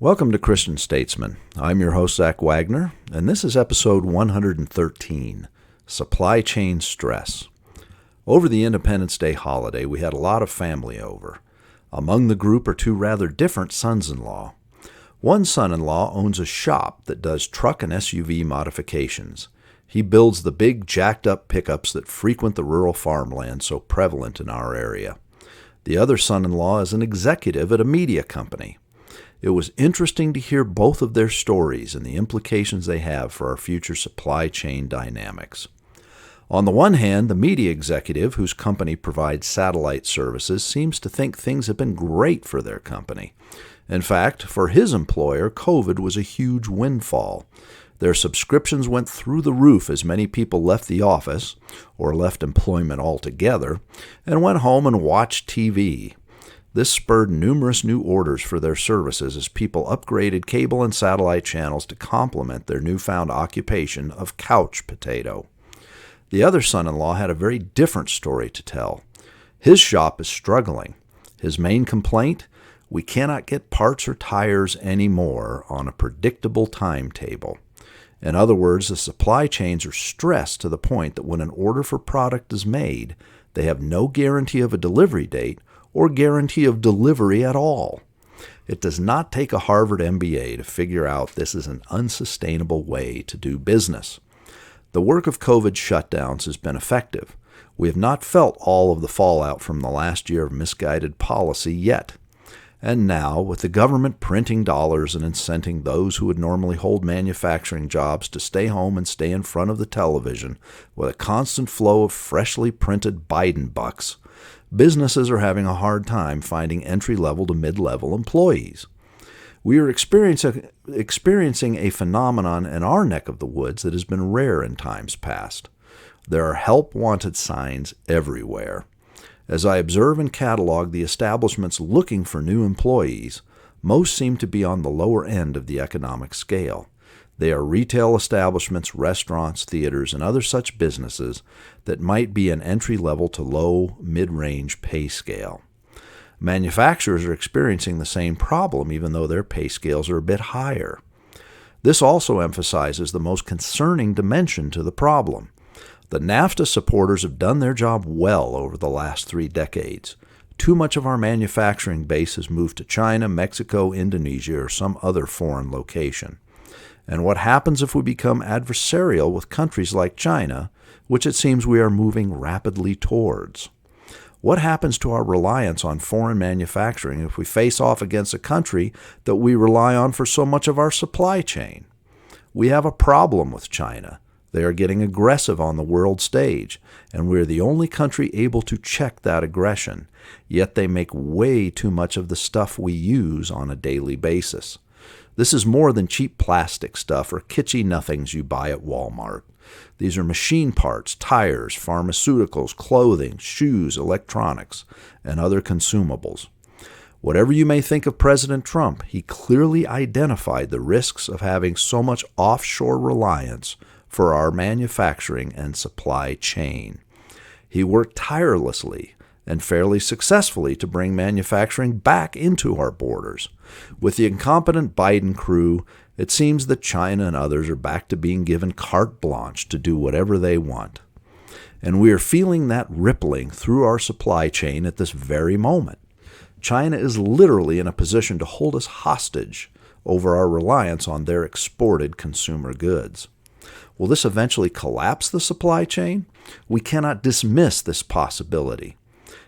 Welcome to Christian Statesman. I'm your host, Zach Wagner, and this is episode 113, Supply Chain Stress. Over the Independence Day holiday, we had a lot of family over. Among the group are two rather different sons-in-law. One son-in-law owns a shop that does truck and SUV modifications. He builds the big jacked-up pickups that frequent the rural farmland so prevalent in our area. The other son-in-law is an executive at a media company. It was interesting to hear both of their stories and the implications they have for our future supply chain dynamics. On the one hand, the media executive, whose company provides satellite services, seems to think things have been great for their company. In fact, for his employer, COVID was a huge windfall. Their subscriptions went through the roof as many people left the office, or left employment altogether, and went home and watched TV. This spurred numerous new orders for their services as people upgraded cable and satellite channels to complement their newfound occupation of couch potato. The other son-in-law had a very different story to tell. His shop is struggling. His main complaint? We cannot get parts or tires anymore on a predictable timetable. In other words, the supply chains are stressed to the point that when an order for product is made, they have no guarantee of a delivery date or guarantee of delivery at all. It does not take a Harvard MBA to figure out this is an unsustainable way to do business. The work of COVID shutdowns has been effective. We have not felt all of the fallout from the last year of misguided policy yet. And now, with the government printing dollars and incenting those who would normally hold manufacturing jobs to stay home and stay in front of the television with a constant flow of freshly printed Biden bucks, businesses are having a hard time finding entry-level to mid-level employees. We are experiencing a phenomenon in our neck of the woods that has been rare in times past. There are help-wanted signs everywhere. As I observe and catalog the establishments looking for new employees, most seem to be on the lower end of the economic scale. They are retail establishments, restaurants, theaters, and other such businesses that might be an entry-level to low, mid-range pay scale. Manufacturers are experiencing the same problem, even though their pay scales are a bit higher. This also emphasizes the most concerning dimension to the problem. The NAFTA supporters have done their job well over the last 3 decades. Too much of our manufacturing base has moved to China, Mexico, Indonesia, or some other foreign location. And what happens if we become adversarial with countries like China, which it seems we are moving rapidly towards? What happens to our reliance on foreign manufacturing if we face off against a country that we rely on for so much of our supply chain? We have a problem with China. They are getting aggressive on the world stage, and we're the only country able to check that aggression, yet they make way too much of the stuff we use on a daily basis. This is more than cheap plastic stuff or kitschy nothings you buy at Walmart. These are machine parts, tires, pharmaceuticals, clothing, shoes, electronics, and other consumables. Whatever you may think of President Trump, he clearly identified the risks of having so much offshore reliance for our manufacturing and supply chain. He worked tirelessly and fairly successfully to bring manufacturing back into our borders. With the incompetent Biden crew, it seems that China and others are back to being given carte blanche to do whatever they want. And we are feeling that rippling through our supply chain at this very moment. China is literally in a position to hold us hostage over our reliance on their exported consumer goods. Will this eventually collapse the supply chain? We cannot dismiss this possibility.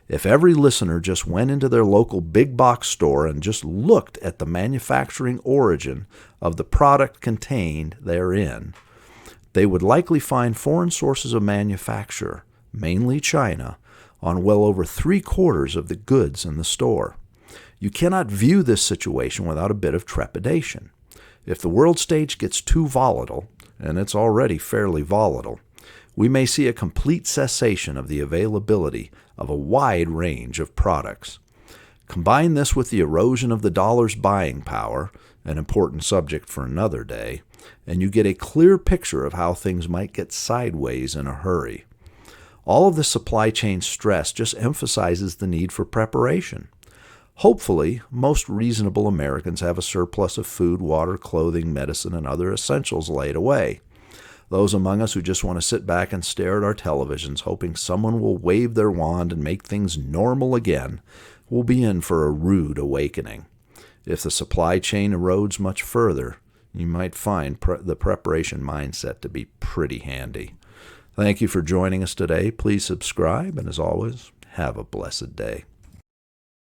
If every listener just went into their local big box store and just looked at the manufacturing origin of the product contained therein, they would likely find foreign sources of manufacture, mainly China, on well over 3/4 of the goods in the store. You cannot view this situation without a bit of trepidation. If the world stage gets too volatile, and it's already fairly volatile, we may see a complete cessation of the availability of a wide range of products. Combine this with the erosion of the dollar's buying power, an important subject for another day, and you get a clear picture of how things might get sideways in a hurry. All of the supply chain stress just emphasizes the need for preparation. Hopefully, most reasonable Americans have a surplus of food, water, clothing, medicine, and other essentials laid away. Those among us who just want to sit back and stare at our televisions, hoping someone will wave their wand and make things normal again, will be in for a rude awakening. If the supply chain erodes much further, you might find the preparation mindset to be pretty handy. Thank you for joining us today. Please subscribe, and as always, have a blessed day.